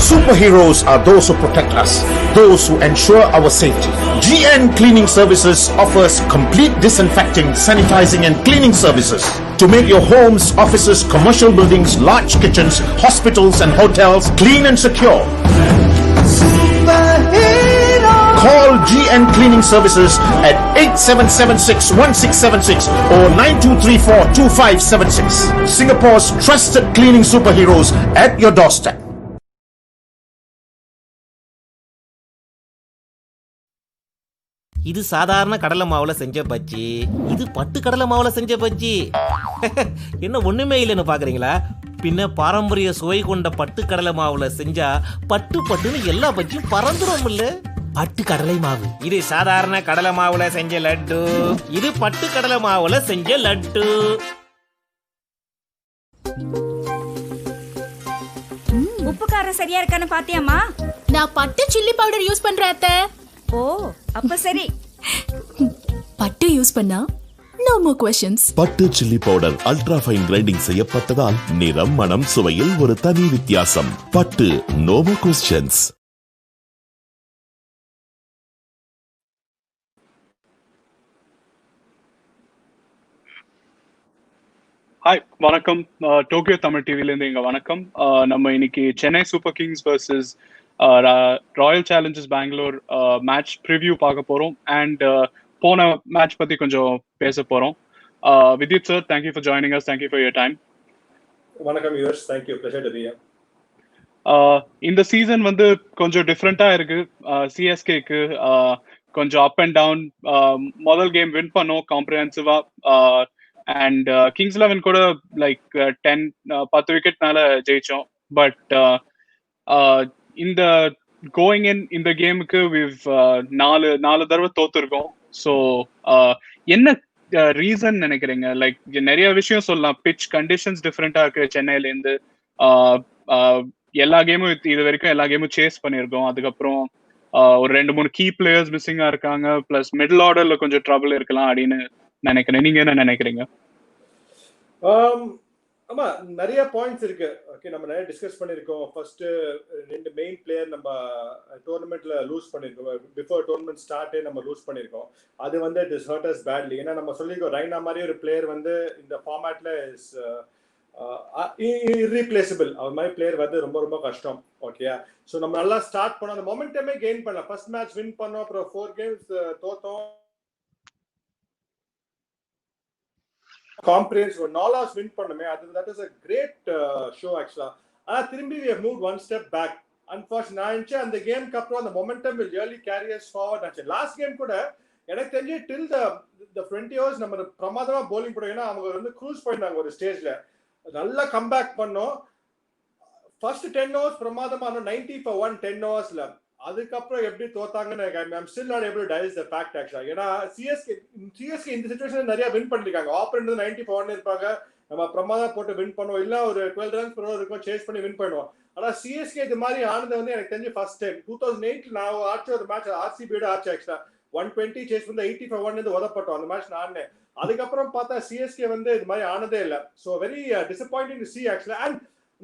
Superheroes are those who protect us, those who ensure our safety. GN Cleaning Services offers complete disinfecting, sanitizing and cleaning services to make your homes, offices, commercial buildings, large kitchens, hospitals and hotels clean and secure. Call GN Cleaning Services at 8776-1676 or 9234-2576. Singapore's trusted cleaning superheroes at your doorstep. இது சாதாரண கடலை மாவுல செஞ்ச பஜ்ஜி, இது பட்டு கடலை மாவுல செஞ்ச பஜ்ஜி. என்ன ஒண்ணுமே இல்லைன்னு பாக்குறீங்களா? பின்ன பாரம்பரிய சுவை கொண்ட பட்டு கடலை மாவுல செஞ்சா பட்டு பட்டுன்னு எல்லா பஜ்ஜியும் பறந்துரும் இல்ல. பட்டு கடலை மாவு, இது சாதாரண கடலை மாவுல செஞ்ச லட்டு, இது பட்டு கடலை மாவுல செஞ்ச லட்டு. உப்பு காரம் சரியா இருக்கான்னு பாத்தியாமா? நான் பட்டு சில்லி பவுடர் யூஸ் பண்றேன் அத்தை. ஓ, அப்ப சரி. பட்டு யூஸ் பண்ணா no more questions. பட்டு chilli powder ultra fine grinding செய்யப்பட்டதால் நிறம், மனம், சுவையில் ஒரு தனி வித்தியாசம். பட்டு no more questions. ஹாய், வணக்கம். டோக்கியோ தமிழ் டிவிலேருந்து இங்கே வணக்கம். நம்ம இன்னைக்கு Chennai Super Kings versus Royal Challengers Bangalore match preview பார்க்க போகிறோம். அண்ட் போன மேட்ச் பற்றி கொஞ்சம் பேச போகிறோம். Vidyut sir, thank you for joining us. Thank you for your time. வணக்கம் yours, thank you. Pleasure to be here. இந்த சீசன் வந்து கொஞ்சம் டிஃப்ரெண்ட்டாக இருக்குது. சிஎஸ்கேக்கு கொஞ்சம் அப் அண்ட் டவுன். முதல் கேம் வின் பண்ணோம் காம்ப்ரிஹென்சிவாக. அண்ட் கிங்ஸ் 11 கூட லைக் 10 விக்கெட்னால ஜெயிச்சோம். பட் இந்த கோயிங் இன் இந்த கேமுக்கு நாலு தடவை தோத்துருக்கோம். ஸோ என்ன ரீசன் நினைக்கிறீங்க? லைக் நிறைய விஷயம் சொல்லலாம். பிச் கண்டிஷன்ஸ் டிஃப்ரெண்டா இருக்கு சென்னையிலேருந்து. எல்லா கேமும் இது வரைக்கும் எல்லா கேமும் சேஸ் பண்ணியிருக்கோம். அதுக்கப்புறம் ஒரு 2-3 கீ பிளேயர்ஸ் மிஸ்ஸிங்கா இருக்காங்க. பிளஸ் மிடில் ஆர்டர்ல கொஞ்சம் ட்ரபிள் இருக்கலாம் அப்படின்னு நினைக்கிறேன். நீங்க என்ன நினைக்கிறீங்க? ஆமா, நிறைய பாயிண்ட்ஸ் இருக்கு. ஓகே, நம்ம நிறைய டிஸ்கஸ் பண்ணிருக்கோம். ஃபர்ஸ்ட் 2 மெயின் பிளேயர் நம்ம டோர்னமெண்ட்ல லூஸ் பண்ணிருக்கோம். பிஃபோர் டோர்னமெண்ட் ஸ்டார்ட்டே நம்ம லூஸ் பண்ணிருக்கோம். அது வந்து it is hurt us badly. ஏன்னா நம்ம சொல்லிருக்கோம், ரைனா மாதிரி ஒரு பிளேயர் வந்து இந்த ஃபார்மேட்ல இஸ் irreplaceable. அவர் மாதிரி பிளேயர் வந்து ரொம்ப ரொம்ப கஷ்டம். ஓகே, ஸோ நம்ம நல்லா ஸ்டார்ட் பண்ணோம். அந்த மொமெண்டமே கெயின் பண்ணலாம். ஃபர்ஸ்ட் மேட்ச் வின் பண்ணோம், அப்புறம் 4 கேம்ஸ் தோத்தோம். காம்ப்ரிஹென்சிவ் 4 hours வின் பண்ணுமே, அது that is a great show actually. ஆனா திரும்பி we have moved one step back. Unfortunately அந்த கேம்க்கு அப்புறம் அந்த momentum will really carry us forward. Last game கூட எனக்கு தெரிஞ்சு till the 20 hours நம்ம பிரமாதமா bowling போடுவோம். ஏன்னா அவங்க வந்து க்ரூஸ் போயிருந்தாங்க ஒரு ஸ்டேஜ்ல. நல்லா கம்பேக் பண்ணோம். ஃபர்ஸ்ட் 10 hours பிரமாதமா 90 for 1 10 hours. அதுக்கப்புறம் எப்படி தோத்தாங்கன்னு I'm still not able to digest the fact actually. ஏன்னா சிஎஸ்கே இந்த சிச்சுவேஷன் நிறைய வின் பண்ணிருக்காங்க. ஆப்பரண்ட் 90 for 1 இருப்பாங்க, நம்ம பிரமாதா போட்டு வின் பண்ணுவோம். இல்ல ஒரு 12 runs per over இருக்கும், சேஸ் பண்ணி வின் பண்ணுவோம். ஆனா சிஎஸ்கே இது மாதிரி ஆனது வந்து எனக்கு தெரிஞ்சு ஃபர்ஸ்ட் டைம் 2008 நான் ஆச்சு ஒரு மேட்ச் ஆர்சிபியோட ஆச்சு ஆக்சுவலா. 120 சேஸ் பண்ணி 80 for 1 இருந்து உதப்பட்டோம் அந்த மேட்ச் நான். அதுக்கப்புறம் பார்த்தா சிஎஸ்கே வந்து இது மாதிரி ஆனதே இல்லை. So very disappointing to see actually. And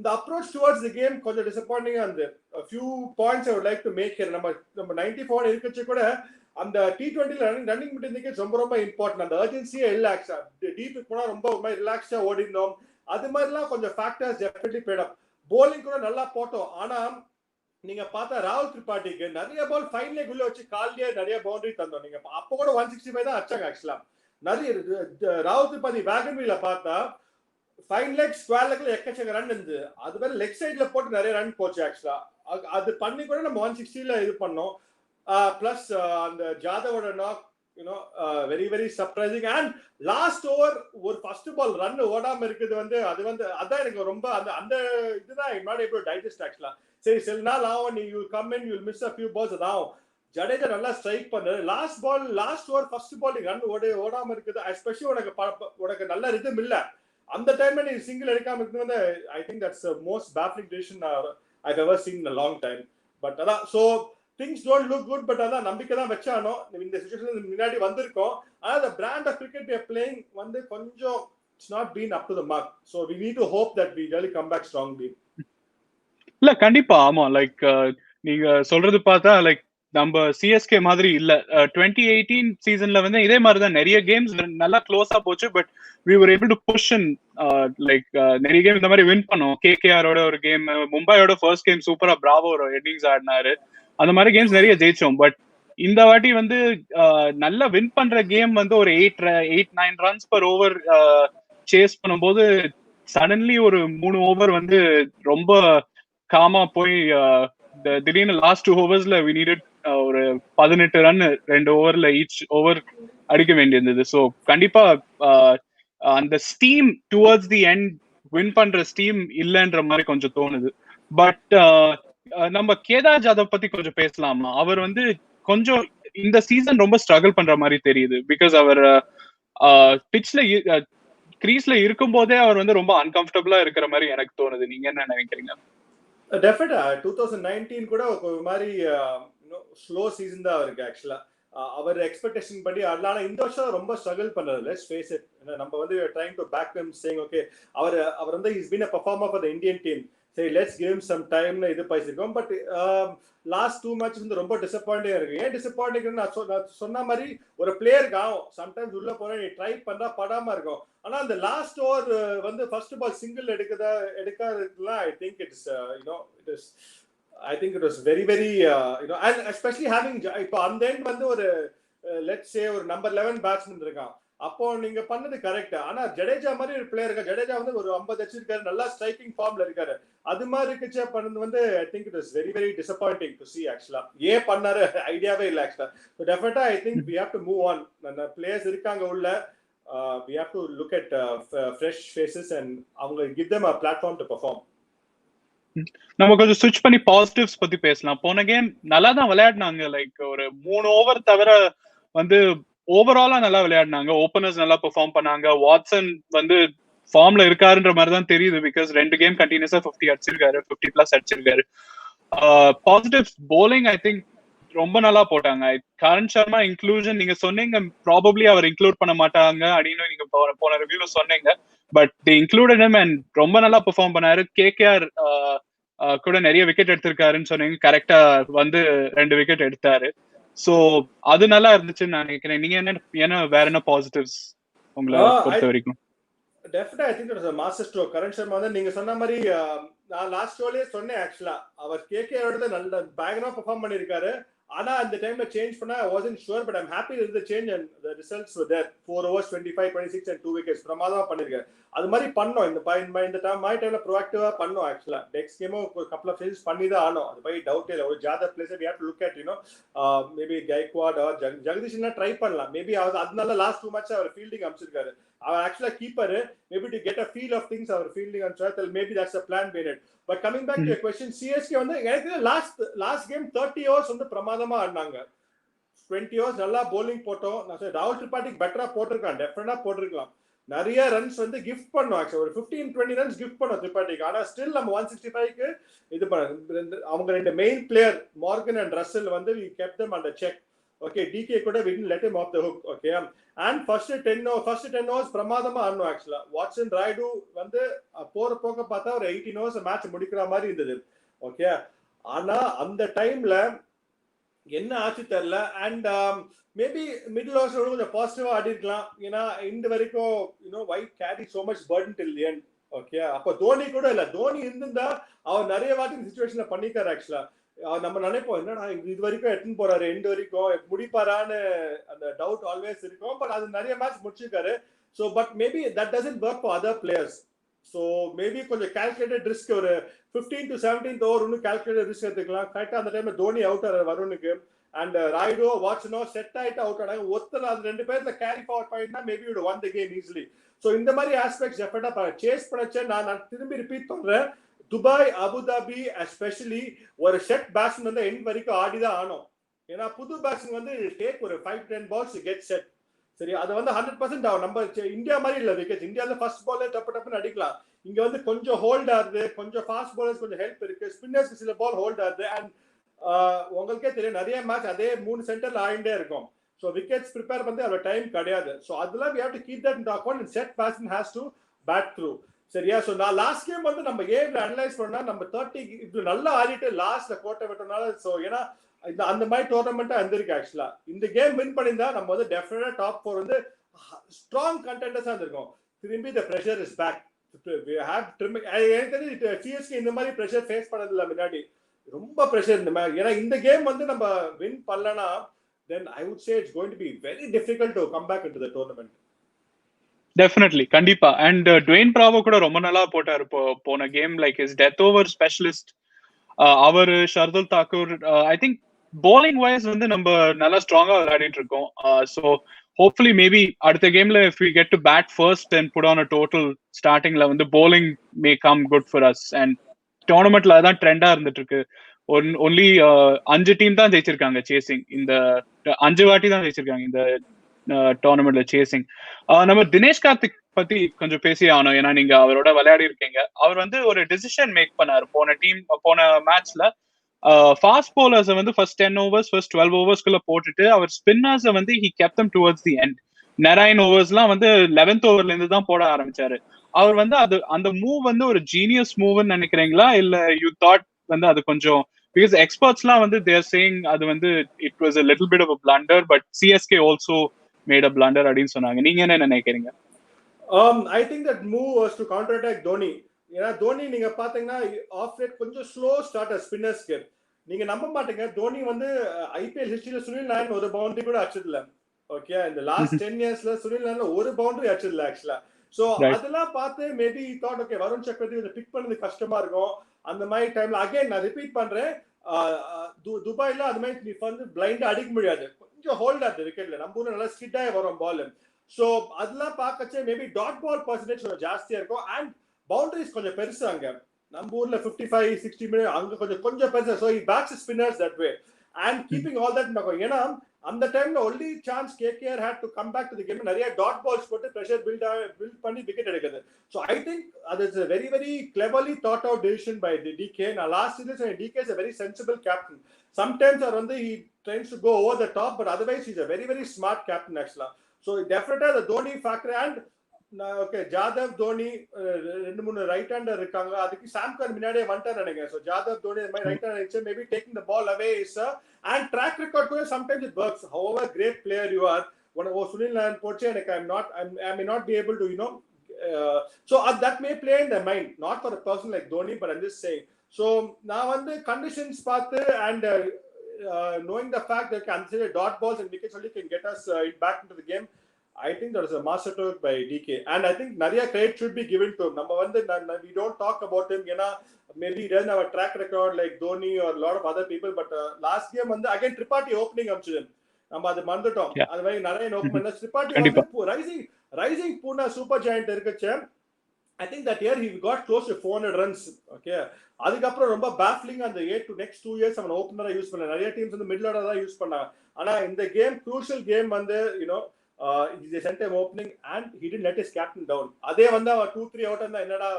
the approach towards the game கொஞ்சம் டிசப்பாயிண்டிங்கா இருந்தது. a few points I would like to make here. நம்ம 94 இருக்கச்சு கூட அந்த T20 ரன்னிங் பிட்வீன் ரொம்ப ரொம்ப இம்பார்ட்டன்ட். அந்த அர்ஜென்சியே இல்ல ஆக்சுவலா. டீப் போனா ரொம்ப ரிலாக்ஸ்டா ஓடினோம். அது மாதிரிலாம் கொஞ்சம் ஃபேக்டர்ஸ் டெஃபினெட்லி பேட் அப். போலிங் கூட நல்லா போட்டோம். ஆனா நீங்க பார்த்தா ராகுல் திரிபாட்டிக்கு நிறைய பால் ஃபைன் லெக் உள்ள வச்சு கால்லியே நிறைய பவுண்டரி தந்தோம். நீங்க அப்ப கூட 165 தான் அச்சாங்க ஆக்சுவலா. நிறைய ராகுல் திரிபாட்டி வேகன் வீல பார்த்தா ஃபைன் லெக் ஸ்கொயர் லெக்ல எக்கச்சக்க ரன் இருந்தது. அது வேற லெக் சைட்ல போட்டு நிறைய ரன் போச்சு ஆக்சுவலா. அது பண்ணி கூட நம்ம 160ல இது பண்ணோம். பிளஸ் அந்த ஜாதவோட knock very very surprising. And last over ஒரு ஃபர்ஸ்ட் பால் ரன் ஓடாம இருக்குது வந்து அதான் எனக்கு ரொம்ப அந்த இதுதான் not able to digest actually. சரி சில நாள் ஆகும், you come in, you will miss a few balls. அதான் ஜடேஜா நல்லா ஸ்ட்ரைக் பண்ணாரு. Last over first ball run ஓடாம இருக்குது. எஸ்பெஷலி உனக்கு நல்ல ரிதம் இல்ல. அந்த டைம்ல நீ சிங்கிள் எடுக்காம இருக்கு வந்து I think that's most baffling decision I've ever seen in a long time. But அதான் so things don't look good. But அதான் நம்பிக்கை தான் வச்சானோ இந்த சிச்சுவேஷன் முன்னாடி வந்திருக்கோம். ஆனால் the brand of cricket we are playing வந்து கொஞ்சம் it's not been up to the mark. So we need to hope that we really come back strongly. இல்ல கண்டிப்பா ஆமா. லைக் நீங்க சொல்றது பார்த்தா லைக் நம்ம சிஎஸ்கே மாதிரி இல்ல. 2018 சீசன்ல வந்து இதே மாதிரி தான் நிறைய கேம்ஸ் நல்லா க்ளோஸா போச்சு. But we were able to push and like நிறைய கேம் இந்த மாதிரி வின் பண்ணோம். கேகேஆரோட ஒரு கேம், மும்பையோட ஃபர்ஸ்ட் கேம் சூப்பரா பிராவோ ஒரு இன்னிங்ஸ் ஆடினாரு. அந்த மாதிரி கேம்ஸ் நிறைய ஜெயிச்சோம். பட் இந்த வாட்டி வந்து நல்லா வின் பண்ற கேம் வந்து ஒரு 8-9 ரன்ஸ் பர் ஓவர் சேஸ் பண்ணும்போது சடன்லி ஒரு 3 ஓவர் வந்து ரொம்ப காமா போய் திடீர்னு லாஸ்ட் 2 ஓவர்ஸ்ல வி நீடட் ஒரு 18 ரன் 2 ஓவர்ல ஈச் ஓவர் அடிக்க வேண்டியிருந்தது. ஸோ கண்டிப்பா அந்த steam towards the end win பண்ற ஸ்டீம் இல்லைன்ற மாதிரி கொஞ்சம் தோணுது. பட் நம்ம கேதார் ஜாதவ் பத்தி கொஞ்சம் பேசலாமா? அவர் வந்து கொஞ்சம் இந்த சீசன் ரொம்ப ஸ்ட்ரகிள் பண்ற மாதிரி தெரியுது. பிகாஸ் அவர் பிட்ச்ல கிரீஸ்ல இருக்கும் போதே அவர் வந்து ரொம்ப அன்கம்ஃபர்டபுளா இருக்கிற மாதிரி எனக்கு தோணுது. நீங்க என்ன நினைக்கிறீங்க? டெஃபினட்டா 2019 கூட ஒரு மாதிரி ஸ்லோ சீசன் தான் அவருக்கு ஆக்சுவலா. அவர் எக்ஸ்பெக்டேஷன் படி ஆனா இந்த வருஷம் ரொம்ப ஸ்ட்ரகிள் பண்றாரு. Let's face it. நம்ம வந்து trying to back him saying okay அவர் வந்து is been a performer for the Indian team. சரி லெட்ஸ் கிவ் ஹிம் சம் டைம்னு இது பேசிருக்கோம். பட் லாஸ்ட் 2 மேட்சஸ் வந்து ரொம்ப டிசப்பாயிண்டிங்கா இருக்கு. ஏன் டிசப்பாயிண்டிங் நான் சொன்ன மாதிரி ஒரு பிளேயருக்கு ஆகும் சம்டைம்ஸ் உள்ள போற நீ ட்ரை பண்ணா படாம இருக்கும். ஆனா அந்த லாஸ்ட் ஓவர் வந்து ஃபர்ஸ்ட் பால் சிங்கிள் எடுக்காததுலாம் I think it's I think it was very very and especially having இப்போ அந்த எண்ட் வந்து ஒரு let's say ஒரு நம்பர் 11 பேட்ஸ்மேன் இருக்கான். அப்போ நீங்க பண்ணது கரெக்ட். ஆனா ஜடேஜா மாதிரி ஒரு பிளேயர் இருக்கா. ஜடேஜா வந்து ஒரு 50 அடிச்சிருக்காரு, நல்லா ஸ்ட்ரைக்கிங் ஃபார்ம்ல இருக்காரு. அது மாதிரி இருக்குச்சே பண்ணது வந்து I think it is very very disappointing to see ஆக்சுவலா. ஏன் பண்ணாரு ஐடியாவே இல்ல ஆக்சுவலா. ஸோ டெஃபினட்டா I think we have to move on. அந்த பிளேயர்ஸ் இருக்காங்க உள்ள. We have to look at fresh faces and அவங்க give them a platform to perform. நம்ம கொஞ்சம் ஸ்விட்ச் பண்ணி பாசிட்டிவ்ஸ் பத்தி பேசலாம். போன கேம் நல்லா தான் விளையாடினாங்க. லைக் ஒரு 3 ஓவர் தவிர வந்து ஓவராலா நல்லா விளையாடினாங்க. ஓபனர்ஸ் நல்லா பெர்ஃபார்ம் பண்ணாங்க. வாட்சன் வந்து ஃபார்ம்ல இருக்காருன்ற மாதிரி தான் தெரியுது. பிகாஸ் 2 கேம் கண்டினியூஸா 50 அடிச்சிருக்காரு, 50+ அடிச்சிருக்காரு. பாசிட்டிவ்ஸ் போலிங் ஐ திங்க் ரொம்ப நல்லா போட்டாங்க. கரண் சர்மா இன்க்ளூஷன் நீங்க சொன்னீங்க ப்ராபப்ளி அவர் இன்க்ளூட் பண்ண மாட்டாங்க அப்படின்னு நீங்க போன ரிவ்யூல சொன்னீங்க. But the included him and ரொம்ப நல்லா பெர்ஃபார்ம் பண்ணாரு. கேகேஆர் கூட நிறைய விக்கெட் எடுத்திருக்காருன்னு சொன்னீங்க. கரெக்டா வந்து 2 விக்கெட் எடுத்தாரு. சோ அது நல்லா இருந்துச்சுன்னு நான் நினைக்கிறேன். நீங்க என்ன வேற என்ன பாசிட்டிவ்ஸ் உங்களை பொறுத்த வரைக்கும்? டெஃபினட்டா I think it was a master stroke. Karan Sharma வந்து நீங்க சொன்ன மாதிரி நான் லாஸ்ட் ஷோலயே சொன்னேன் ஆக்சுவலா. அவர் கேகேஆரோட நல்ல பேக்ரா பெர்ஃபார்ம் பண்ணிருக்காரு. ஆனா அந்த டைம்ல சேஞ்ச் பண்ணா I wasn't sure but I'm happy with the change and the results were there. 4 overs 25 26 and 2 wickets பிரமாதமா பண்ணிருக்காரு. அது மாதிரி பண்ணோம் இந்த டைம்ல ப்ரோஆக்டிவா பண்ணோம் ஆக்சுவலா. நெக்ஸ்ட் கேமும் ஒரு கப்பல் ஆஃப் சேஞ்சஸ் பண்ணி தான் ஆனோம். அது போய் டவுட் இல்ல. ஒரு Jadhav place we have to look at maybe Gaikwad or ஜெகதீஷ்னா ட்ரை பண்ணலாம். மேபி அதனால லாஸ்ட் 2 மேட்ச் அவர் ஃபீல்டிங் அம்ச்சிருக்காரு. அவர் ஆக்சுவலா keeper. Maybe to get a feel of things அவர் ஃபீல்டிங் அம்ச்சால் maybe that's a plan behind it. But coming back to your question, CSK வந்து எனக்கு லாஸ்ட் கேம் 30 overs வந்து பிரமாதமா ஆடினாங்க. 20 overs நல்லா bowling போட்டோம். நான் சொல்றேன் ராகுல் திரிபாட்டிக்கு பெட்டரா போட்டிருக்கான். டெஃபினட்டா போட்டிருக்கலாம். நிறைய ரன்ஸ் வந்து கிஃப்ட் பண்ணோம் ஆக்சுவலா. ஒரு 15-20 ரன்ஸ் கிஃப்ட் பண்ணோம் திரிபாட்டிக்கு. ஆனா ஸ்டில் நம்ம 165க்கு இது பண்ண அவங்க 2 main player Morgan and Russell வந்து we kept them under check. Okay, DK could have let him off the hook. Okay, and first 10 overs பிரமாதமா ஆடணும் ஆக்சுவலா. வாட்சன் ராய்டு வந்து போக பார்த்தா ஒரு 18 overs மேட்ச் முடிக்கிற மாதிரி இருந்தது. ஓகே, ஆனா அந்த டைம்ல என்ன ஆச்சு தெரியல. அண்ட் மேபி மிடில் ஓவர்ஸ் கொஞ்சம் பாசிட்டிவா ஆடி இருக்கலாம். ஏன்னா இந்த வரைக்கும் why carry so much burden till the end. Okay, அப்ப தோனி கூட இல்ல. தோனி இருந்திருந்தா அவர் நிறைய வாட்டி இந்த சிச்சுவேஷன்ல பண்ணிக்காரு ஆக்சுவலா. நம்ம நினைப்போம் என்னடா இது வரைக்கும் எட்டுன்னு போறாரு, எண்டு வரைக்கும் முடிப்பாரான்னு அந்த டவுட் ஆல்வேஸ் இருக்கும். பட் அது நிறைய மேட்ச் முடிச்சிருக்காரு. So but maybe that doesn't work for other players. So maybe கொஞ்சம் கால்குலேட்டட் ரிஸ்க் ஒரு 15 to 17th ஓவர் இன்னும் கால்குலேட்டட் ரிஸ்க் எடுத்துக்கலாம். கரெக்டாக அந்த டைம்ல தோனி அவுட் ஆறாரு வருணுக்கு. அண்ட் ராய்டோ வாட்சனோ செட் ஆயிட்டு அவுட் ஆனாங்க. ஒருத்தர் அது 2 பேர்ல கேரி ஃபார்வர்ட் பண்ணினா maybe would won the game easily. So இந்த மாதிரி ஆஸ்பெக்ட்ஸ் டெஃபினட்டா சேஸ் பண்ணச்சேன். நான் திரும்பி ரிப்பீட் பண்றேன். துபாய், அபுதாபி எஸ்பெஷலி ஒரு செட் பேட்ஸ்மேன் வந்து எண்ட் வரைக்கும் ஆடிதான் ஆனோம். ஏன்னா புது பேட்ஸ்மேன் வந்து டேக் ஒரு 5-10 balls கெட் செட். சரி, அது வந்து 100% ஆகும். நம்ம இந்தியா மாதிரி இல்ல விக்கெட். இந்தியாவில் ஃபர்ஸ்ட் பால்ல டப்புன்னு அடிக்கலாம். இங்க வந்து கொஞ்சம் ஹோல்ட் ஆகுது, கொஞ்சம் ஃபாஸ்ட் பாலர்ஸ் கொஞ்சம் ஹெல்ப் இருக்கு, ஸ்பின்னர்ஸ்க்கு சில பால் ஹோல்ட் ஆகுது. அண்ட் உங்களுக்கே தெரியும் நிறைய மேட்ச் அதே 3 சென்டர்ல ஆயிண்டே இருக்கும். ஸோ விக்கெட்ஸ் ப்ரிப்பேர் பண்ணி அவ்வளோ டைம் கிடையாது. ஸோ அதெல்லாம் we have to keep that in account and set batsman has to bat through. சரியா? ஸோ நான் லாஸ்ட் கேம் வந்து நம்ம கேம்ல அனலைஸ் பண்ணா நம்ம 30 இப்படி நல்லா ஆடிட்டு லாஸ்ட்ல கோட்டை விட்டனால ஸோ ஏன்னா இந்த அந்த மாதிரி டோர்னமெண்ட்டா இருந்திருக்கு ஆக்சுவலா. இந்த கேம் வின் பண்ணியிருந்தா நம்ம வந்து டெஃபினட்டா டாப் 4 வந்து ஸ்ட்ராங் கண்டெண்டர்ஸா இருந்திருக்கும். திரும்பி த பிரஷர் இஸ் பேக். எனக்கு தெரிஞ்சு சிஎஸ்கே இந்த மாதிரி பிரஷர் ஃபேஸ் பண்ணது இல்லை முன்னாடி. ரொம்ப பிரஷர் இந்த மாதிரி. ஏன்னா இந்த கேம் வந்து நம்ம வின் பண்ணலனா then I would say it's going to be very difficult to come back into the tournament. Definitely கண்டிப்பா. அண்ட் டுவேன் பிராவோ கூட ரொம்ப நல்லா போட்டாரு போன game, like is death over specialist அவரு, Shardul Thakur. I think bowling wise வந்து நம்ம நல்லா ஸ்ட்ராங்கா விளையாடிட்டு இருக்கோம். ஸோ ஹோப்ஃபுல்லி மேபி அடுத்த கேம்ல if we get to bat first and put on a total ஸ்டார்டிங்ல வந்து bowling may come good for us. And டோர்னமெண்ட்ல அதான் ட்ரெண்டா இருந்துட்டு இருக்கு. ஒன்லி 5 டீம் தான் ஜெயிச்சிருக்காங்க சேசிங். இந்த 5 வாட்டி தான் ஜெயிச்சிருக்காங்க இந்த டோர்னமெண்ட்ல சேசிங். நம்ம தினேஷ் கார்த்திக் பத்தி கொஞ்சம் பேசி ஆகணும். ஏன்னா நீங்க அவரோட விளையாடி இருக்கீங்க. அவர் வந்து ஒரு டிசிஷன் மேக் பண்ணாரு போன மேட்ச்ல. ஃபாஸ்ட் bowlers வந்து ஃபர்ஸ்ட் 10 overs ஃபர்ஸ்ட் 12 ஓவர்ஸ்க்குள்ள போட்டுட்டு அவர் ஸ்பின்னர்ஸை வந்து he kept them towards the end. Narain ஓவர்ஸ்லாம் வந்து 11th ஓவர்ல இருந்து தான் போட ஆரம்பிச்சாரு. அவர் வந்து அந்த மூவ் வந்து ஒரு ஜீனியஸ் மூவ்னு நினைக்கிறீங்களா, இல்ல யூ தாட் வந்து அது கொஞ்சம், because எக்ஸ்பர்ட்ஸ்லாம் வந்து they are saying அது வந்து it was a little bit of a blunder but CSK also made a blunder அப்படின்னு சொன்னாங்க. நீங்க என்ன நினைக்கிறீங்க? I think that move was to counterattack Dhoni. ஏன்னா தோனி நீங்க பாத்தீங்கன்னா ஆஃப் ரேட் கொஞ்சம் ஸ்லோ ஸ்டார்டர் ஸ்பின்னர்ஸ்க்கு. நீங்க நம்ப மாட்டீங்க, தோனி வந்து ஐபிஎல் ஹிஸ்டரியில சுனில் நாராயண் ஒரு பவுண்டரி கூட அடிச்சதில்ல. ஓகே, இந்த லாஸ்ட் 10 இயர்ஸ்ல சுனில் நாராயண் ஒரு பவுண்டரி அடிச்சதில்ல ஆக்சுவலா. சோ அதெல்லாம் பார்த்து மேபி தாட் ஓகே வருண் சக்கரவர்த்தி இதை பிக் பண்ணது கஷ்டமா இருக்கும். அந்த மாதிரி டைம்ல அகைன் நான் ரிப்பீட் பண்றேன், துபாய்ல அது மாதிரி நீ வந்து பிளைண்டா அடிக்க முடியாது. கொஞ்சம் ஹோல்ட் ஆகுது விக்கெட்ல. நம்ம ஊர்ல நல்லா ஸ்கிட் ஆகி வரும் பால். சோ அதெல்லாம் பார்க்கச்சே மேபி டாட் பால் பர்சன்டேஜ் கொஞ்சம் ஜாஸ்தியா இருக்கும். அண்ட் பவுண்டரிஸ் கொஞ்சம் பெருசு அங்க. நம்ம ஊர்ல 55-60 மினிட், அங்க கொஞ்சம் பெருசு. So he backs spinners that way and keeping all that. ஏன்னா அந்த டைம்ல only chance KKR had to come back to the game. நிறைய டாட் பால்ஸ் போட்டு பிரஷர் பில்ட் பண்ணி விக்கெட் எடுக்குது. So I think that is a very very cleverly thought out decision by the DK. Now last season DK is a very sensible captain. Sometimes or வந்து he tries to go over the top, but otherwise he's a very very smart captain actually. So definitely the Dhoni factor. And okay Jadhav Dhoni 2-3 right hander இருக்காங்க. அதுக்கு சாம்கர் முன்னாடியே வந்துட்டார் நினைக்கிறேன். So Jadhav Dhoni இந்த மாதிரி right hander இருந்துச்சு, maybe taking the ball away is and track record கூட sometimes it works. However great player you are, Sunil Narine போச்சு எனக்கு I may not be able to you know. So that may play in the mind, not for a person like Dhoni, but I'm just saying. So நான் வந்து conditions பார்த்து and knowing the fact that can consider dot balls and wickets only can get us back into the game. I think that is a masterstroke by DK, and I think Nariya credit should be given to him. Number one, we don't talk about him, you know, maybe he doesn't have a track record like Dhoni or a lot of other people, but last game வந்து again Tripathi opening amchudum நம்ம அது மறந்துட்டோம். அது மாதிரி Naren open பண்ண Tripathi வந்து rising Pune super giant இருக்குச்சு. I think that year he got close to 400 runs. Okay, அதுக்கப்புறம் ரொம்ப baffling அந்த 8 to next 2 years அவன் ஓபனரா யூஸ் பண்ணல. நிறைய டீம்ஸ் வந்து மிடில் ஆர்டர் தான் யூஸ் பண்ணாங்க. ஆனா இந்த கேம் crucial game வந்து you know he sent him opening and he didn't let his captain down. அதே வந்து அவன் 2-3 அவுட் இருந்தா என்னடா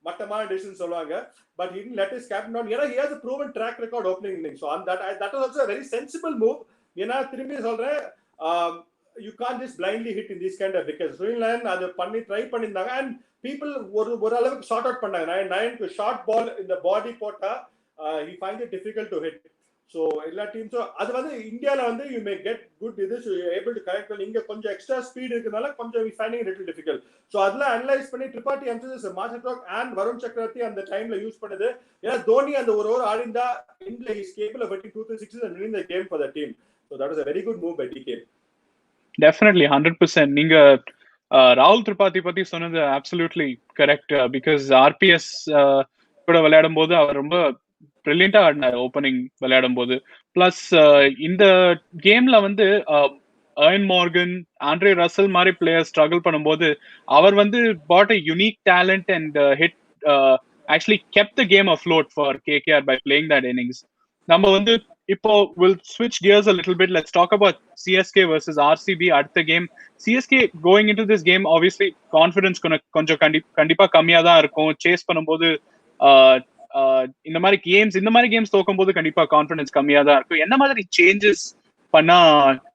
மட்டமான டிசிஷன் சொல்லுவாங்க, but he didn't let his captain down. ஏன்னா he has a proven track record opening inning. So on that was also a very sensible move. ஏன்னா திரும்பி சொல்றேன், you can't just blindly hit in these kind of wickets. Sunil Narayan அது பண்ணி try பண்ணியிருந்தாங்க and people ஒரு அளவுக்கு short out பண்ணாங்க. நயனுக்கு short ball இந்த பாடி போட்டா he finds it difficult to hit. So எல்லா டீம்ஸும் அது வந்து இந்தியாவில் வந்து யூ மே கெட் குட் இது ஏபிள் டு கரெக்ட் பண்ணி. இங்கே கொஞ்சம் எக்ஸ்ட்ரா ஸ்பீட் இருக்கிறதுனால கொஞ்சம் ஃபைண்டிங் லிட்டில் டிஃபிகல்ட். ஸோ அதெல்லாம் அனலைஸ் பண்ணி Tripathi அம்சஸ் master stroke and Varun Chakravarthy அந்த டைம்ல யூஸ் பண்ணுது. ஏன்னா தோனி அந்த ஒரு ஓவர் ஆடிந்தா India is capable of hitting 2-3 sixes and winning the game for the team. So that was a very good move by DK. Definitely 100%. நீங்க ராகுல் திரிபாதி பத்தி சொன்னது absolutely correct, because RPS கூட விளையாடும் போது அவர் ரொம்ப பிரில்லியண்டா ஆடினார் ஓப்பனிங் விளையாடும் போது. பிளஸ் இந்த கேம்ல வந்து அயன் மார்கன், ஆண்ட்ரே ரசல் மாதிரி பிளேயர் ஸ்ட்ரகிள் பண்ணும்போது அவர் வந்து பாட் a unique talent and hit actually kept the game afloat for KKR by playing that innings. நம்ம வந்து இப்போ we'll switch gears a little bit. Let's talk about CSK versus RCB. அடுத்த game CSK going into this game obviously confidence கொஞ்சம் கண்டிப்பா கம்மியா தான் இருக்கும். Chase பண்ணும்போது இந்த மாதிரி கேம்ஸ் தோக்கும் போது கண்டிப்பா கான்ஃபிடன்ஸ் கம்மியா தான் இருக்கும். என்ன மாதிரி சேஞ்சஸ் பண்ணா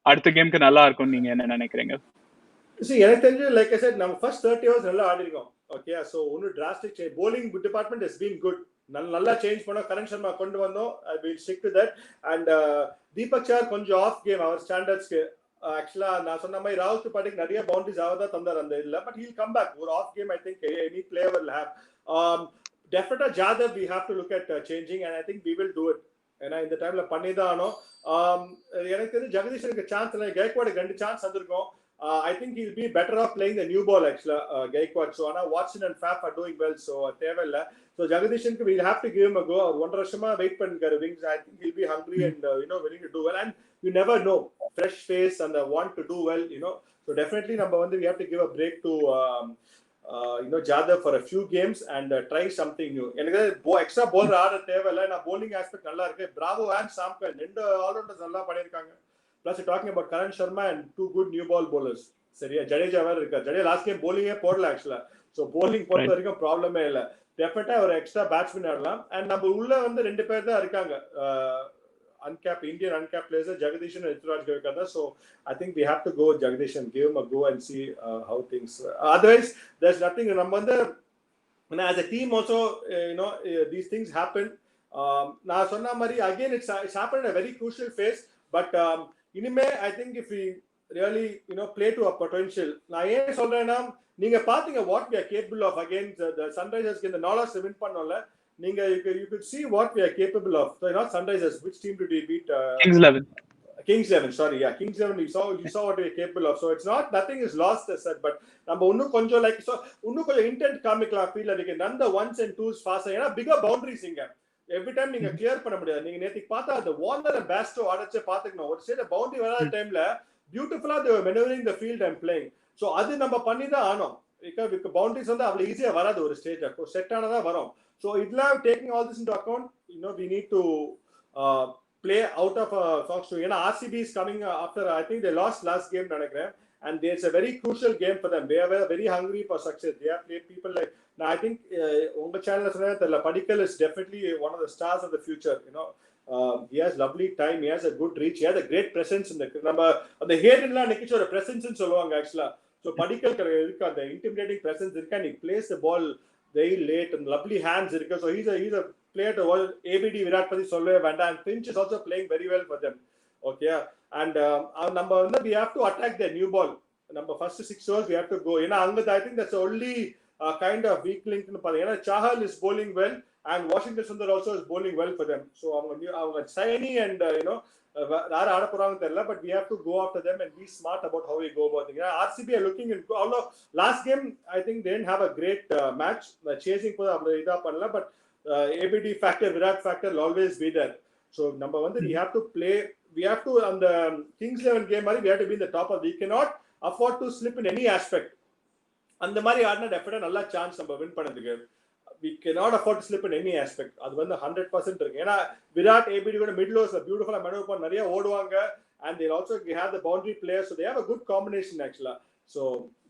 அடுத்த கேம்க்கு நல்லா இருக்கும் நீங்க என்ன நினைக்கிறீங்க? எனக்கு தெரிஞ்சு லைக் ஐ செட் நம்ம ஃபர்ஸ்ட் 30 ஓவர்ஸ் நல்லா ஆடிருக்கோம். ஓகே. ஸோ ஒன்றும் drastic change. bowling department has been good. நல்லா சேஞ்ச் பண்ணோம். கரண் சர்மா கொண்டு வந்தோம். I will stick to that. And Deepak sir கொஞ்சம் ஆஃப் கேம் அவர் ஸ்டாண்டர்ட்ஸ்க்கு. ஆக்சுவலா நான் சொன்ன மாதிரி ராகுல் பாட்டிக்கு நிறைய பவுண்டரிஸ் அவர் தான் தந்தார் அந்த இல்ல. But he'll come back. ஒரு off game I think any player will have. Definitely Jadhav we have to look at changing and I think we will do it. ஏன்னா இந்த டைம்ல பண்ணி தான் ஆனோம். எனக்கு தெரிஞ்சு ஜெகதீஷனுக்கு சான்ஸ் இல்லை. கைக்வாடுக்கு 2 சான்ஸ் வந்திருக்கும். I think he'll be better off playing the new ball actually, Gaikwad. So Anna Watson and Faf are doing well, so தேவையில்ல. So Jagadishan we'll have to give him a go. Or 1 வருஷமா wait பண்ணிருக்காரு wings. I think he'll be hungry and willing to do well. And you never know, fresh face and want to do well, So definitely number one, we have to give a break to Jadhav for a few games and try something new. எனக்கு extra bowler ஆட தேவையில்ல. நான் bowling aspect நல்லா இருக்கு. Bravo and Samkar 2 all-rounders நல்லா பண்ணிருக்காங்க. Plus you're talking about Karan Sharma and 2 good new ball bowlers. சரியா ஜடேஜா வேற இருக்கா. ஜடேஜா லாஸ்ட் கேம் bowling போடல ஆக்சுவலா. சோ bowling பொறுத்த வரைக்கும் ப்ராப்ளமே இல்ல. டெஃபினட்டா ஒரு எக்ஸ்ட்ரா பேட்ஸ்மேன் ஆடலாம். அண்ட் நம்ம உள்ள வந்து 2 பேர் தான் இருக்காங்க. uncapped Indian uncapped players Jagadish and Rituraj Gavaikar. So I think we have to go with Jagadish and give him a go and see how things. Otherwise, there's nothing. As a team also, these things happen. Na sonna mari again it's happened in a very crucial phase. But inime I think if we really play to our potential. Na yen solrena நீங்க பாத்தீங்க what we are capable of against the Sunrisers in the Nolas win பண்ணோம்ல. நீங்க you could see what we are capable of. So not Sunrisers, which team did we beat? Kings 11, sorry, yeah, Kings 11. You saw what we are capable of. So it's not nothing is lost as said, but நம்ம இன்னும் கொஞ்சம் like so இன்னும் கொஞ்சம் intent காமிக்கலாம் feel like none the ones and twos fast ஏனா bigger boundaries இங்க every time நீங்க clear பண்ண முடியாது. நீங்க நேத்துக்கு பார்த்தா அந்த வார்னர் and Basto அடிச்சே பாத்துக்கணும். ஒரு சைடு பவுண்டரி வராத டைம்ல பியூட்டிஃபுல்லா they were maneuvering the field and playing. So அது நம்ம பண்ணி தான் ஆனோம். because boundaries வந்து அவ்வளவு ஈஸியா வராது ஒரு ஸ்டேஜ்ல. செட் ஆனதா வரும். So இதெல்லாம் taking all this into account, we need to play out of Fox 2. RCB is coming after, I think they lost last game நினைக்கிறேன். And there's a very crucial game for them. They are very hungry for success. They have played people like, now I think unga channel சொன்னேன் Padikkal is definitely one of the stars of the future. He has lovely time, he has a good reach, he has a great presence in the நம்ம அந்த ஹேட்லாம் நிக்கிச்சு ஒரு presence னு சொல்லுவாங்க actually. So Padikkal இருக்கு அந்த intimidating presence இருக்கு and he plays the ball very late and lovely hands இருக்கு. So he's a player to watch. ABD Virat பத்தி சொல்லவே வேண்டாம். And Finch is also playing very well for them. Okay, and number one we have to attack the new ball. Number first 6 overs we have to go. I think that's the only kind of weak link in the Chahal is bowling well and Washington Sundar also is bowling well for them. So I'm shiny and but we have to go after them and be smart about how we go about it. RCB are looking in last game. I think they didn't have a great match. Chasing but ABD factor, Virat factor will always be there. So number one, we have to play. We have to on the Kings 11 game, we have to be in the top of. We cannot afford to slip in any aspect. And the Mari Arna definitely nalla chance number win பண்ணதுக்கு. We cannot afford to slip in any aspect. அது வந்து 100% இருக்கு. ஏனா Virat ABD கூட middle ஓவர்ஸ்ல பியூட்டிஃபுல்லா manage பண்ண நிறைய ஓடுவாங்க and they also have the boundary players, so they have a good combination actually. So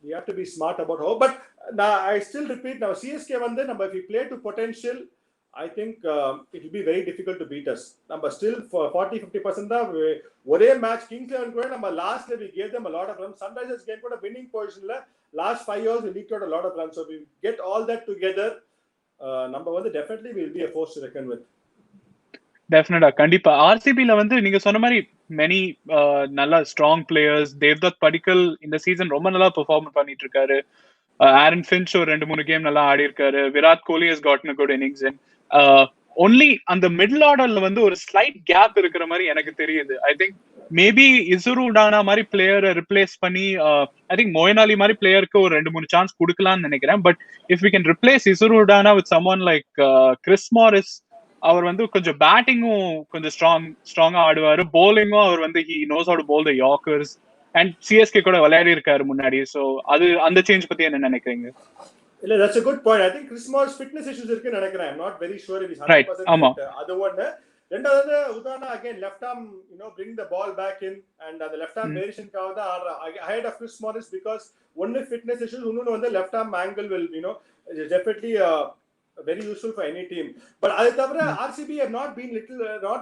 we have to be smart about how. But I still repeat, now CSK வந்து நம்ம if we play to potential, I think it will be very difficult to beat us. Number still for 40-50% da ஒரே match Kings 11 கூட நம்ம லாஸ்ட்ல we gave them a lot of runs. Sunrisers game கூட winning positionல last 5 years we leaked out a lot of runs. So we get all that together. Number one definitely will be a force to reckon with. டெஃபினட்டா கண்டிப்பா. ஆர்சிபில வந்து நீங்க சொன்ன மாதிரி many நல்ல strong players. Devdutt படிக்கல் இந்த season ரொம்ப நல்லா பெர்ஃபார்ம் பண்ணிட்டு இருக்காரு. ஆரன் ஃபின்ச் ஒரு 2-3 கேம் நல்லா ஆடி இருக்காரு. Virat Kohli has gotten a good innings in. Only அந்த மிடில் ஆர்டர்ல வந்து ஒரு ஸ்லைட் கேப் இருக்கிற மாதிரி எனக்கு தெரியுது. I think maybe Isuru Udhna மாதிரி பிளேயரை ரிப்ளேஸ் பண்ணி ஐ திங்க் மோயின் அலி மாதிரி பிளேயருக்கு ஒரு 2-3 சான்ஸ் கொடுக்கலாம்னு நினைக்கிறேன். But if we can replace Isuru Udana with someone like Chris Morris, அவர் வந்து கொஞ்சம் பேட்டிங்கும் கொஞ்சம் ஸ்ட்ராங்கா ஆடுவாரு. போலிங்கும் அவர் வந்து he knows how to bowl the Yorkers and CSK கூட விளையாடி இருக்காரு முன்னாடி. சோ அது அந்த சேஞ்ச் பத்தி என்ன நினைக்கிறீங்க? இல்ல, that's a good point. I think Chris Moore's fitness issues இருக்குன்னு நினைக்கிறேன். I'm not very sure if he's 100% right. அது ஒண்ணு. ரெண்டாவது உதாரணம் again left arm, bring the ball back in and the left arm variation காக தான் ஆடுறான் ahead of Chris Morris because one fitness issues, இன்னொன்னு வந்து left arm angle will definitely very useful for any team. But அது தவிர RCB have not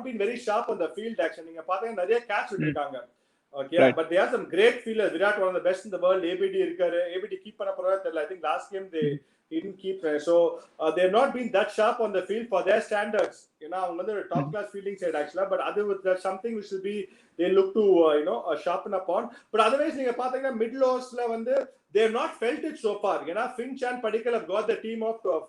been very sharp on the field action. நீங்க பாத்தீங்கன்னா நிறைய catch விட்டுருக்காங்க. Okay, right. But they have some great fielders. Virat, one of the best in the world. ABD இருக்காரு. ABD keep பண்ண போறதா தெரியல. I think last game he didn't keep. So they've not been that sharp on the field for their standards. அவங்க வந்து ஒரு top class fielding side actually, but அது with something which will be they look to sharpen up on. But otherwise நீங்க பாத்தீங்கன்னா middle oversல வந்து they have not felt it so far. Finch and Padikkal have got the team off to a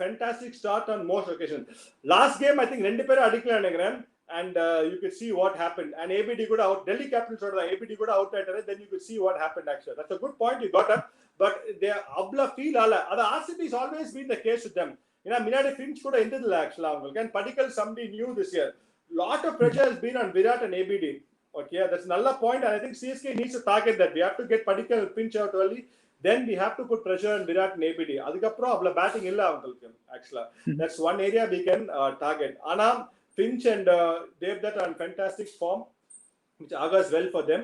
fantastic start on most occasions. Last game I think ரெண்டு பேரும் அடிக்கல நினைக்கிறேன். And you could see what happened. And ABD could out. Delhi Capitals sort of ABD could out at it. Then you could see what happened actually. That's a good point you got up. But they abla feel ala. The RCB has always been the case with them. Minadi Finch could have ended the actually. And Padikkal somebody new this year. Lot of pressure has been on Virat and ABD. Okay, that's another point. And I think CSK needs to target that. We have to get Padikkal and Finch out early. Then we have to put pressure on Virat and ABD. Adukapro abla batting illa avangalukku actually. That's one area we can target. Ana Finch and Devdutt are in fantastic form, which augurs well for them.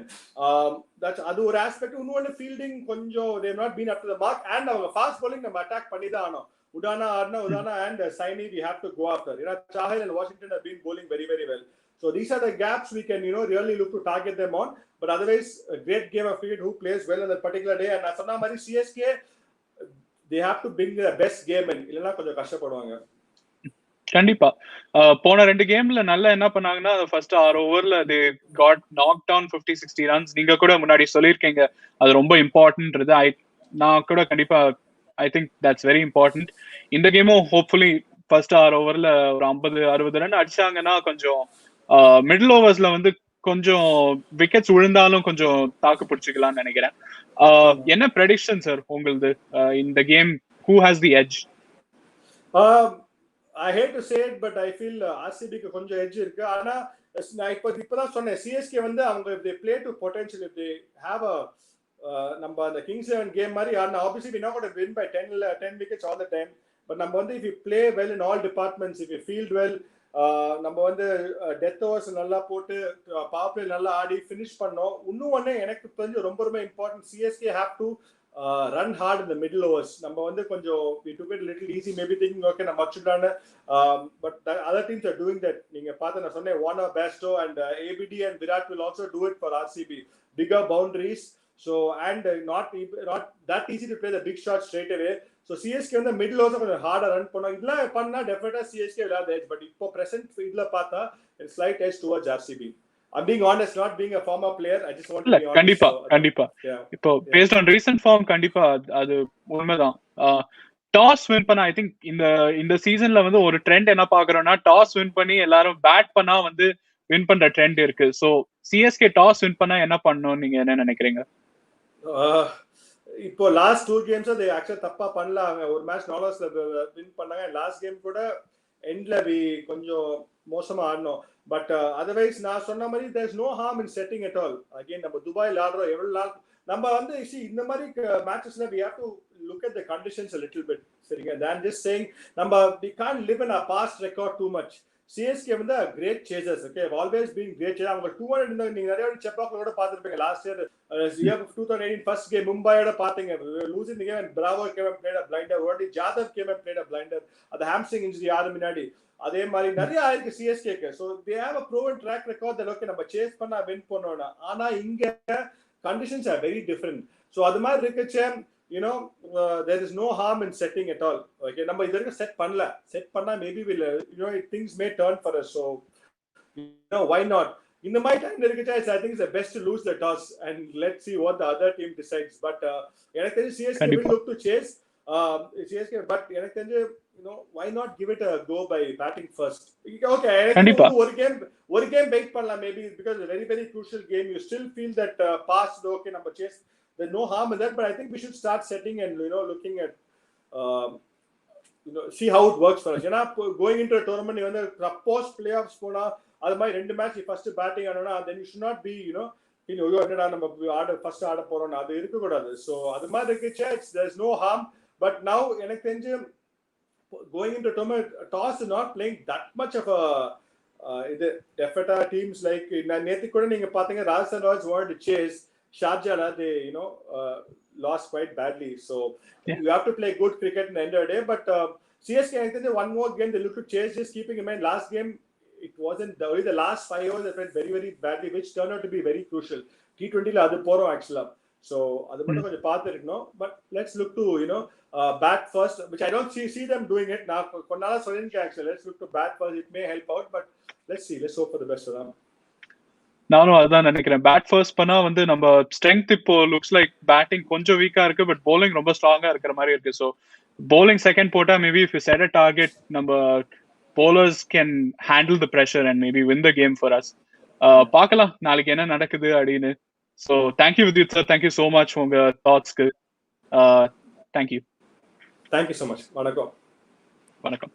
That's adu or aspect. Unnu fielding konjo they have not been up to the mark, and avanga fast bowling நம்ம attack பண்ணி தான் ஆனோம். Udana and Saini we have to go after. Chahal and Washington have been bowling very very well. So these are the gaps we can really look to target them on. But otherwise, a great game of cricket who plays well on that particular day. And as சொன்ன மாதிரி CSK they have to bring their best game in. இல்லனா கொஞ்சம் கஷ்டப்படுவாங்க. கண்டிப்பா போன ரெண்டு கேம்ல நல்லா என்ன பண்ணாங்கன்னா ஃபர்ஸ்ட் 6 ஓவர்ல they got knock down 50-60 runs. நீங்க கூட முன்னாடி சொல்லியிருக்கீங்க அது ரொம்ப இம்பார்ட்டன்ட்றது. நான் கூட கண்டிப்பா ஐ திங்க் தட்ஸ் வெரி இம்பார்ட்டன்ட். இந்த கேமும் ஹோப்ஃபுல்லி ஃபர்ஸ்ட் 6 ஓவர்ல ஒரு 50-60 ரன் அடிச்சாங்கன்னா கொஞ்சம் மிடில் ஓவர்ஸ்ல வந்து கொஞ்சம் விக்கெட்ஸ் விழுந்தாலும் கொஞ்சம் தாக்கு பிடிச்சிக்கலாம்னு நினைக்கிறேன். என்ன ப்ரெடிக்ஷன் சார் உங்களுது இந்த game? Who has the edge? I hate to say it, but I feel RCB க்கு கொஞ்சம் edge இருக்கு. ஆனா நான் இப்பதான் சொன்னேன் CSK வந்து அவங்க if they play to potential, if they have a நம்ம அந்த Kings 11 game மாதிரி obviously we're not going to win by 10 wickets all the time, but நம்ம வந்து if you play well in all departments, if you field well, நம்ம வந்து death overs நல்லா போட்டு power play நல்லா ஆடி ஃபினிஷ் பண்ணோம். இன்னும் ஒன்று எனக்கு தெரிஞ்சு ரொம்ப ரொம்ப important, CSK have to run hard in the middle overs. நம்ம வந்து கொஞ்சம் we took it a little easy, maybe thinking okay நம்ம அடிச்சுட்டானு, but the other teams are doing that. நீங்க பார்த்து நான் சொன்னேன் Warner, Bairstow and ABD and Virat will also do it for RCB. Bigger boundaries, so and not that easy to play the big shots straight away. So CSK வந்து middle overs கொஞ்சம் ஹார்டா run பண்ணோம். இதெல்லாம் பண்ணா டெஃபினட்டா CSK will have the edge, but இப்போ present இதுல பார்த்தா a slight edge towards RCB. I'm being honest, not being a former player. I just want to be honest. கண்டிப்பா இப்போ based on recent form கண்டிப்பா அது உண்மைதான். டாஸ் வின் பண்ண I think இந்த சீசன்ல வந்து ஒரு ட்ரெண்ட் என்ன பாக்குறோம்னா டாஸ் வின் பண்ணி எல்லாரும் பேட் பண்ணா வந்து வின் பண்ற ட்ரெண்ட் இருக்கு. சோ சிஎஸ்கே டாஸ் வின் பண்ணா என்ன பண்ணணும் நீங்க என்ன நினைக்கிறீங்க? இப்போ லாஸ்ட் 2 கேம்ஸ் they actually தப்பா பண்ணலாங்க. ஒரு மேட்ச் நாலர்ஸ்ல வின் பண்ணாங்க. லாஸ்ட் கேம் கூட எண்ட்ல கொஞ்சம் மோசமா ஆடணும். பட் அதர்வைஸ் நான் சொன்ன மாதிரி there is no harm in setting at all. Again நம்ம துபாய்ல ஆடுறோம், எவ்வளவு நாள் நம்ம வந்து இந்த மாதிரி மேட்சஸ்ல we have to look at the conditions a little bit. சரிங்க, than just saying நம்ம we can't live in our past record too much. CSK வந்து great chasers, okay, have always been great chasers. அவங்க 200 நீங்க நிறைய செப்பாக்களோட பார்த்திருப்பீங்க. Last year 2018 first game மும்பையோட பாத்தீங்க, losing the game and Bravo came and played a blinder. Only Jadhav came and played a blinder. அது hamstring injury ஆறு முன்னாடி அதே மாதிரி நிறைய ஆயிருக்கு சிஎஸ்கேக்கு. So they have a proven track record that okay நம்ம சேஸ் பண்ணா வின் பண்ணோம்னா. ஆனா இங்க conditions are very different. So அது மாதிரி இருக்குச்சு there is no harm in setting at all. Okay, நம்ம இது வரைக்கும் செட் பண்ணா maybe will things may turn for us. So why not? In the my time இருக்குச்சு I think it's the best to lose the toss and let's see what the other team decides. But எனக்கு தெரிஞ்சு CSK will look to chase CSK, but எனக்கு தெரிஞ்சு why not give it a go by batting first? Okay, ஒரு game wait பண்ணலாம் maybe because it's a very very crucial game. You still feel that past okay number chase, there's no harm in that, but I think we should start setting and looking at see how it works for us. Going into a tournament you வந்து post playoffs போனா அது மாதிரி ரெண்டு match first batting ஆனோம்னா then you should not be என்னடா நம்ம first ஆட போறோம் அது இருக்க கூடாது. So அது மாதிரி இருக்குச்சு there's no harm. But now எனக்கு தெரிஞ்சு going into tournament toss is not playing that much of a defeta teams like நேத்து கூட நீங்க பாத்தீங்க Rajasthan Royals wanted to chase Sharjah, they lost quite badly. So you have to play good cricket in the end of the day. But CSK I think one more game they look to chase, just keeping in mind last game it wasn't only the last 5 overs that went very very badly, which turned out to be very crucial. T20 la adu porom actually So அது மட்டும் கொஞ்சம் பார்த்து இருக்கணும். But let's look to bat first, which I don't see them doing it. நான் கொஞ்ச நாளா சொல்லிருக்கேன் actually. Let's look to bat first. It may help out, but let's see. Let's hope for the best for them. நானும் அதான் நினைக்கிறேன். Bad first பண்ணா வந்து நம்ம ஸ்ட்ரென்த் இப்போ லுக்ஸ் லைக் பேட்டிங் கொஞ்சம் வீக்கா இருக்கு, பட் bowling ரொம்ப ஸ்ட்ராங்கா இருக்கிற மாதிரி இருக்கு. ஸோ bowling செகண்ட் போட்டா maybe if you said a target, நம்ம bowlers can handle the pressure and maybe win the game for us. பார்க்கலாம் நாளைக்கு என்ன நடக்குது அப்படின்னு. So thank you Vidyut sir, thank you so much உங்க தாட்ஸ்க்கு. Thank you. Thank you so much. வணக்கம். வணக்கம்.